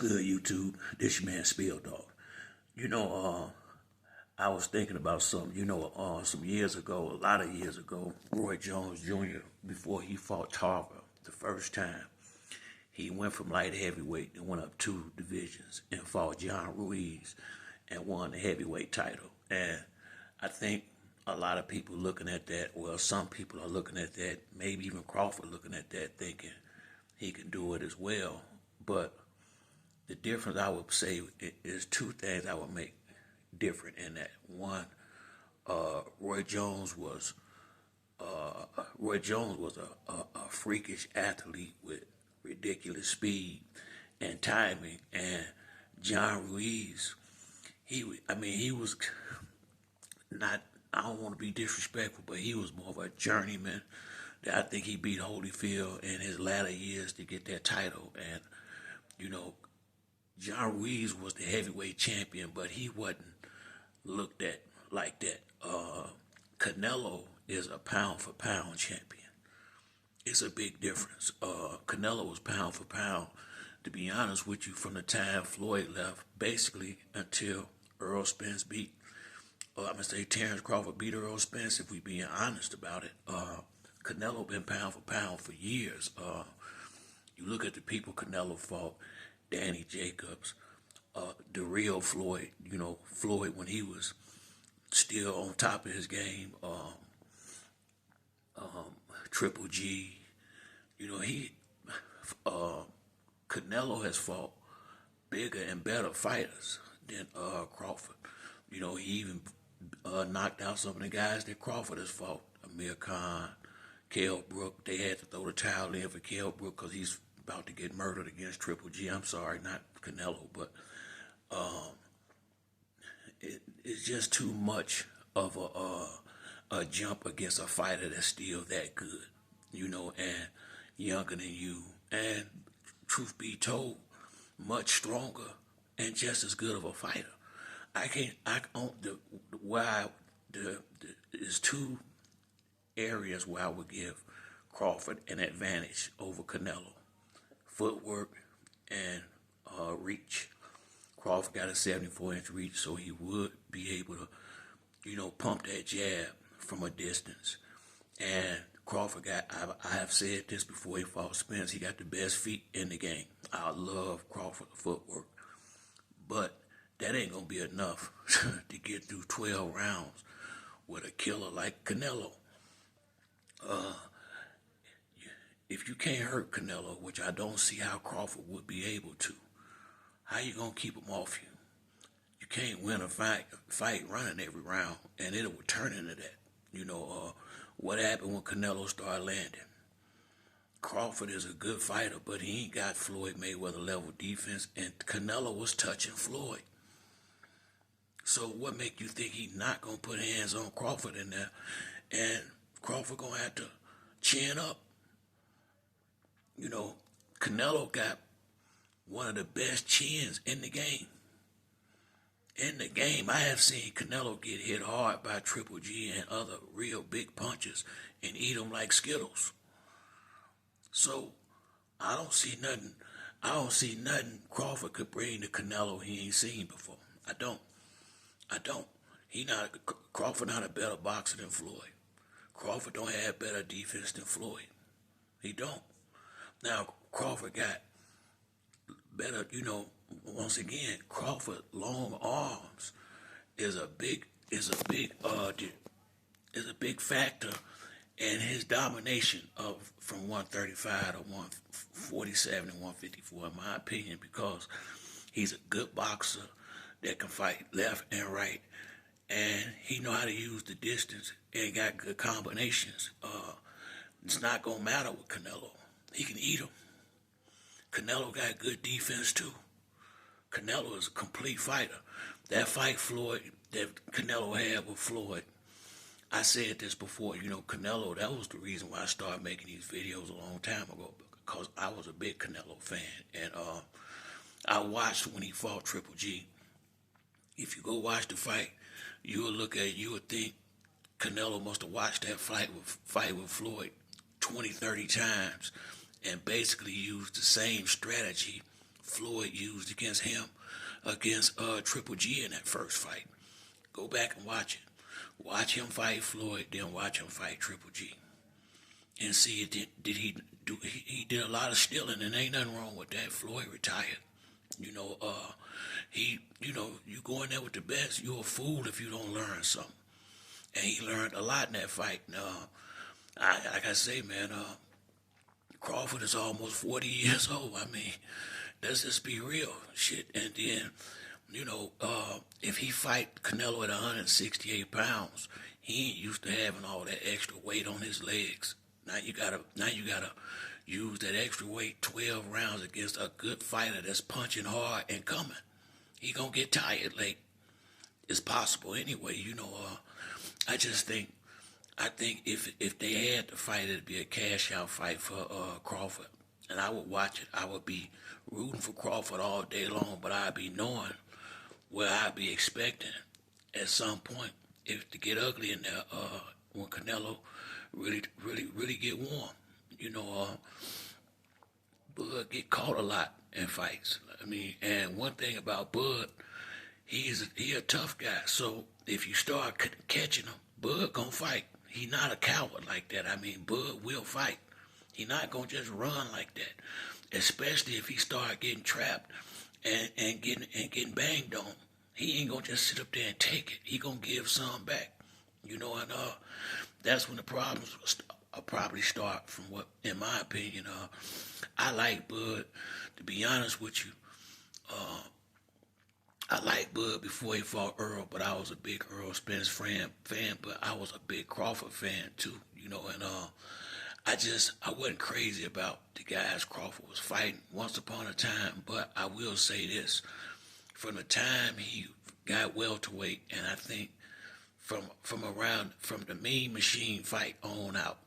good, YouTube? This your man Spill Dog. You know, I was thinking about something. Some years ago, a lot of years ago, Roy Jones Jr., before he fought Tarver the first time, he went from light heavyweight and went up 2 divisions and fought John Ruiz and won the heavyweight title. And I think a lot of people looking at that, well, some people are looking at that, maybe even Crawford looking at that, thinking he can do it as well. But the difference, I would say, is 2 things I would make different in that. One, Roy Jones was a freakish athlete with ridiculous speed and timing, and John Ruiz, he was not. I don't want to be disrespectful, but he was more of a journeyman. That I think he beat Holyfield in his latter years to get that title, and John Ruiz was the heavyweight champion, but he wasn't looked at like that. Canelo is a pound for pound champion. It's a big difference. Canelo was pound for pound, to be honest with you, from the time Floyd left, basically until Earl Spence beat, Terrence Crawford beat Earl Spence, if we being honest about it. Canelo been pound for pound for years. You look at the people Canelo fought, Danny Jacobs, the real Floyd, Floyd when he was still on top of his game, Triple G, Canelo has fought bigger and better fighters than Crawford. He even knocked out some of the guys that Crawford has fought. Amir Khan, Kell Brook. They had to throw the towel in for Kell Brook because he's about to get murdered against Triple G. I'm sorry, not Canelo, but it's just too much of a jump against a fighter that's still that good, and younger than you, and truth be told, much stronger and just as good of a fighter. There's 2 areas where I would give Crawford an advantage over Canelo: footwork and reach. Crawford got a 74-inch reach, so he would be able to, pump that jab from a distance. And Crawford I have said this before he fought Spence, he got the best feet in the game. I love Crawford footwork. But that ain't going to be enough to get through 12 rounds with a killer like Canelo. If you can't hurt Canelo, which I don't see how Crawford would be able to, how you going to keep him off you? You can't win a fight running every round, and it will turn into that. What happened when Canelo started landing? Crawford is a good fighter, but he ain't got Floyd Mayweather level defense, and Canelo was touching Floyd. So what make you think he not going to put hands on Crawford in there, and Crawford going to have to chin up? Canelo got one of the best chins in the game. I have seen Canelo get hit hard by Triple G and other real big punches and eat them like Skittles. So I don't see nothing Crawford could bring to Canelo he ain't seen before. I don't. Crawford not a better boxer than Floyd. Crawford don't have better defense than Floyd. He don't. Now Crawford got better, once again, Crawford long arms is a big factor in his domination from 135 to 147 and 154, in my opinion, because he's a good boxer that can fight left and right, and he know how to use the distance and got good combinations. It's not gonna matter with Canelo. He can eat him. Canelo got good defense too. Canelo is a complete fighter. That fight that Canelo had with Floyd, I said this before, Canelo, that was the reason why I started making these videos a long time ago, because I was a big Canelo fan. And I watched when he fought Triple G. If you go watch the fight, you would think Canelo must have watched that fight with Floyd 20, 30 times and basically used the same strategy Floyd used against him, against Triple G in that first fight. Go back and watch it. Watch him fight Floyd, then watch him fight Triple G, and see did he do? He did a lot of stealing, and ain't nothing wrong with that. Floyd retired. You go in there with the best. You're a fool if you don't learn something. And he learned a lot in that fight. Like I say, man, Crawford is almost 40 years old. I mean, let's just be real, shit. And then, if he fight Canelo at 168 pounds, he ain't used to having all that extra weight on his legs. Now you gotta use that extra weight 12 rounds against a good fighter that's punching hard and coming. He gonna get tired late. It's possible anyway. I think if they had to fight, it'd be a cash out fight for Crawford, and I would watch it. I would be rooting for Crawford all day long, but I'd be knowing where I'd be expecting at some point if to get ugly in there when Canelo really get warm. Bud get caught a lot in fights. I mean, and one thing about Bud, he a tough guy. So if you start catching him, Bud gonna fight. He not a coward like that. I mean, Bud will fight. He not gonna just run like that. Especially if he start getting trapped and getting banged on. He ain't gonna just sit up there and take it. He gonna give some back. And that's when the problems will probably start. From what, in my opinion, I like Bud. To be honest with you, I liked Bud before he fought Earl, but I was a big Earl Spence fan, but I was a big Crawford fan too, and I wasn't crazy about the guys Crawford was fighting once upon a time, but I will say this, from the time he got welterweight, and I think from the Mean Machine fight on out,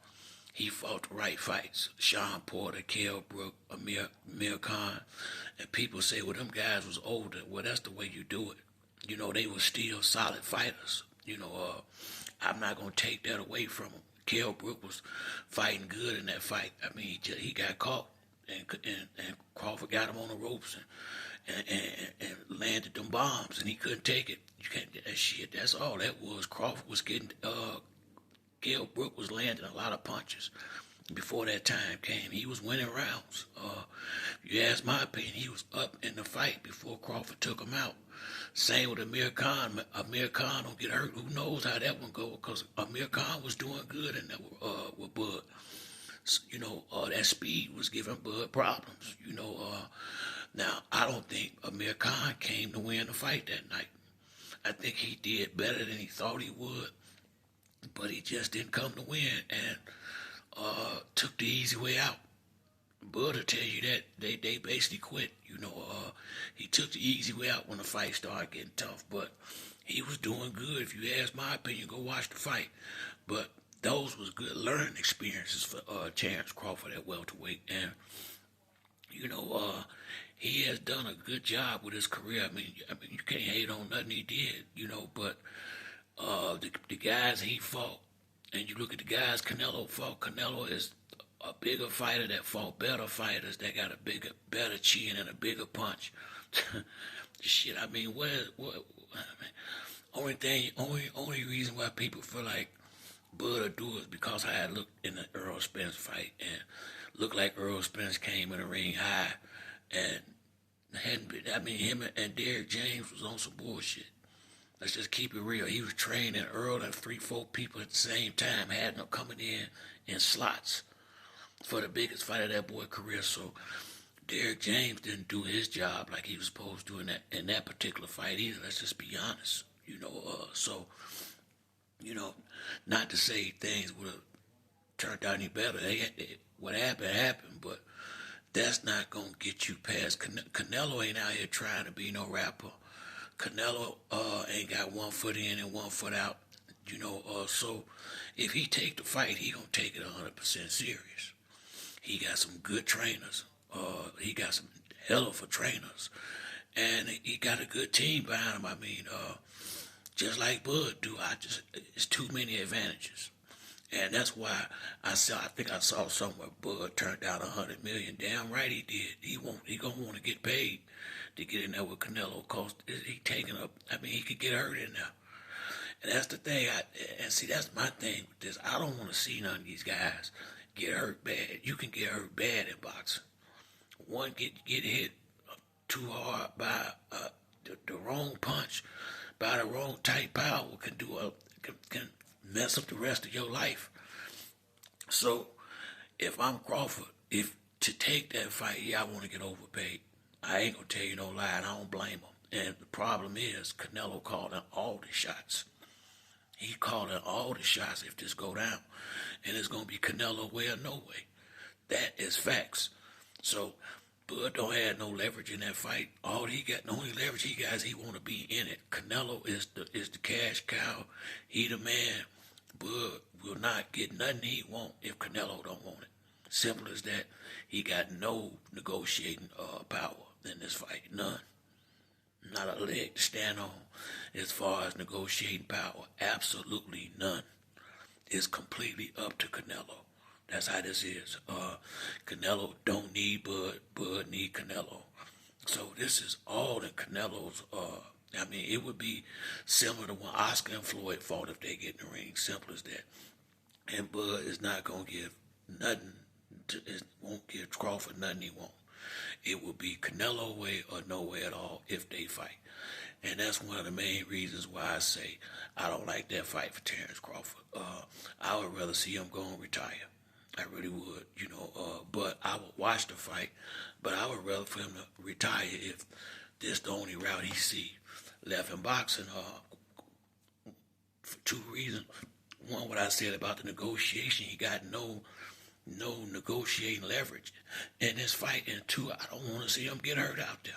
he fought the right fights. Sean Porter, Kell Brook, Amir Khan. And people say, well, them guys was older. Well, that's the way you do it. They were still solid fighters. I'm not going to take that away from them. Kell Brook was fighting good in that fight. I mean, he got caught, and Crawford got him on the ropes and landed them bombs, and he couldn't take it. You can't get that shit. That's all that was. Crawford was getting... Kell Brook was landing a lot of punches before that time came. He was winning rounds. You ask my opinion, he was up in the fight before Crawford took him out. Same with Amir Khan. Amir Khan don't get hurt. Who knows how that one go? Because Amir Khan was doing good in there with Bud. So, that speed was giving Bud problems. Now I don't think Amir Khan came to win the fight that night. I think he did better than he thought he would. But he just didn't come to win and took the easy way out. Bud will tell you that they basically quit. He took the easy way out when the fight started getting tough. But he was doing good. If you ask my opinion, go watch the fight. But those was good learning experiences for Terrence Crawford at welterweight. And, he has done a good job with his career. I mean, you can't hate on nothing he did, but... the guys he fought, and you look at the guys Canelo fought. Canelo is a bigger fighter that fought better fighters that got a better chin and a bigger punch. Shit, I mean, only reason why people feel like Bud will do it is because I had looked in the Earl Spence fight and looked like Earl Spence came in the ring high and hadn't been. I mean, him and Derrick James was on some bullshit. Let's just keep it real. He was training Earl and 3-4 people at the same time, had them coming in slots for the biggest fight of that boy's career. So Derrick James didn't do his job like he was supposed to in that particular fight either. Let's just be honest. Not to say things would have turned out any better. What happened, but that's not going to get you past. Canelo ain't out here trying to be no rapper. Canelo ain't got one foot in and one foot out, so if he take the fight, he gonna take it 100% serious. He got some good trainers. He got some hell of a trainers, and he got a good team behind him. I mean, just like Bud do. It's too many advantages, And that's why I think I saw somewhere Bud turned down $100 million. Damn right he did. He gonna want to get paid to get in there with Canelo. Cause he taking up. I mean, he could get hurt in there. And that's the thing. And see, that's my thing with this. I don't want to see none of these guys get hurt bad. You can get hurt bad in boxing. One get hit too hard by the wrong punch, by the wrong type power can mess up the rest of your life. So if I'm Crawford, if to take that fight, yeah, I want to get overpaid. I ain't gonna tell you no lie, and I don't blame him. And the problem is Canelo called in all the shots. He called in all the shots if this go down. And it's gonna be Canelo way or no way. That is facts. So Bud don't have no leverage in that fight. The only leverage he got is he want to be in it. Canelo is the cash cow. He the man. Bud will not get nothing he want if Canelo don't want it. Simple as that. He got no negotiating power in this fight. None. Not a leg to stand on as far as negotiating power. Absolutely none. It's completely up to Canelo. That's how this is. Canelo don't need Bud. Bud need Canelo. So this is all in Canelo's. I mean, it would be similar to when Oscar and Floyd fought if they get in the ring. Simple as that. And Bud is not gonna give nothing. Won't give Crawford nothing he won't. It will be Canelo way or no way at all if they fight. And that's one of the main reasons why I say I don't like that fight for Terrence Crawford. I would rather see him go and retire. I really would, but I would watch the fight, but I would rather for him to retire if this the only route he see left in boxing, for two reasons. One, what I said about the negotiation, he got no negotiating leverage in this fight, and two, I don't want to see him get hurt out there.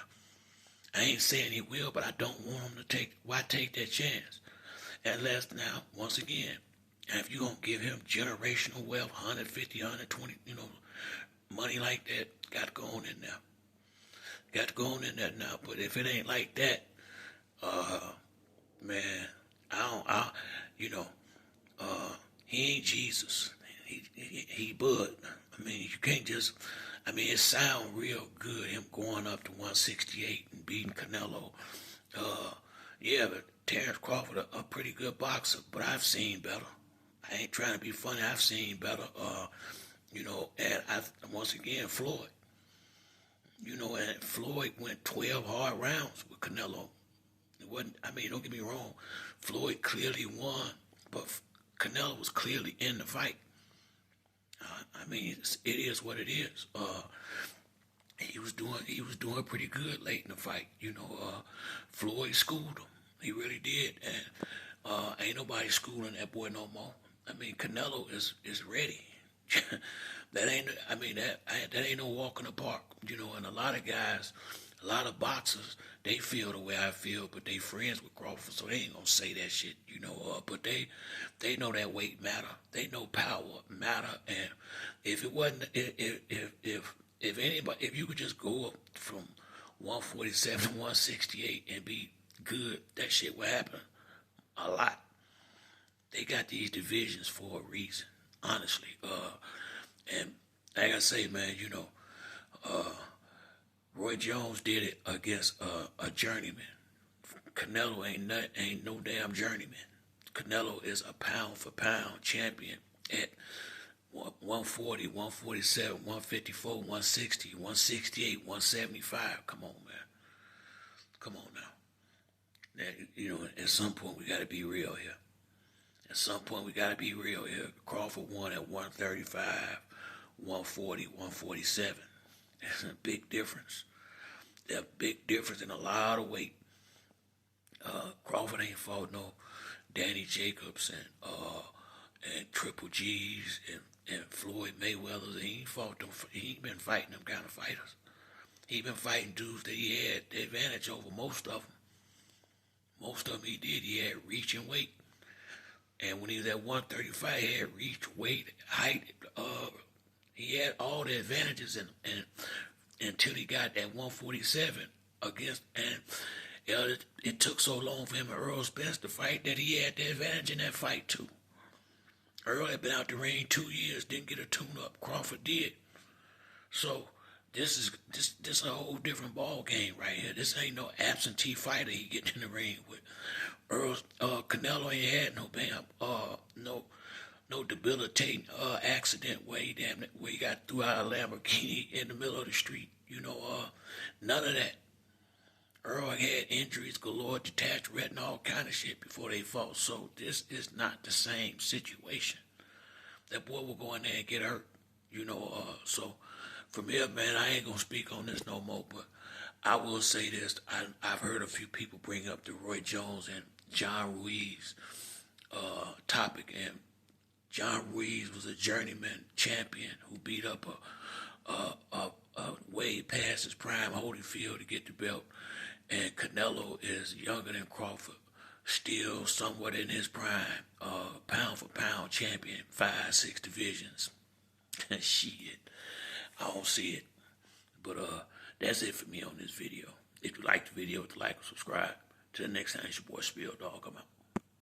I ain't saying he will, but I don't want him to why take that chance? Unless now, once again, if you're going to give him generational wealth, 150, 120, money like that, got to go on in there. Got to go on in there now. But if it ain't like that, man, he ain't Jesus. He Bud. I mean, you can't just, it sound real good, him going up to 168 and beating Canelo. Yeah, but Terrence Crawford, a pretty good boxer, but I've seen better. I ain't trying to be funny. I've seen better, and once again, Floyd. And Floyd went 12 hard rounds with Canelo. It wasn't, don't get me wrong. Floyd clearly won, but Canelo was clearly in the fight. It is what it is. He was doing pretty good late in the fight. Floyd schooled him. He really did, and ain't nobody schooling that boy no more. Canelo is ready. That ain't no walk in the park. And a lot of guys, a lot of boxers, they feel the way I feel, but they friends with Crawford, so they ain't gonna say that shit. But they know that weight matter. They know power matter, and if it wasn't, if anybody, if you could just go up from 147 to 168 and be good, that shit would happen a lot. They got these divisions for a reason, honestly. And like I say, man, Roy Jones did it against a journeyman. Canelo ain't no damn journeyman. Canelo is a pound for pound champion at 140, 147, 154, 160, 168, 175. Come on, man. Come on now. At some point we got to be real here. At some point, we got to be real here. Crawford won at 135, 140, 147. That's a big difference. There's a big difference in a lot of weight. Crawford ain't fought no Danny Jacobs and Triple G's and Floyd Mayweather. He ain't fought them. He ain't been fighting them kind of fighters. He been fighting dudes that he had the advantage over most of them. Most of them he did. He had reach and weight. And when he was at 135, he had reach, weight, height. He had all the advantages, and until he got that 147 against, and it took so long for him and Earl Spence to fight that he had the advantage in that fight too. Earl had been out the ring 2 years, didn't get a tune-up. Crawford did. So this is a whole different ball game right here. This ain't no absentee fighter he getting in the ring with. Canelo ain't had no debilitating accident where he got threw out a Lamborghini in the middle of the street. None of that. Earl had injuries galore, detached retina, all kind of shit before they fought. So this is not the same situation. That boy will go in there and get hurt. So from here, man, I ain't gonna speak on this no more. But I will say this: I've heard a few people bring up the Roy Jones and John Ruiz topic, and John Ruiz was a journeyman champion who beat up a way past his prime Holyfield to get the belt. And Canelo is younger than Crawford, still somewhat in his prime, pound for pound champion, 5-6 divisions. Shit, I don't see it. But that's it for me on this video. If you like the video, hit the like and subscribe. Till the next time, it's your boy Spill Dog. I'm out.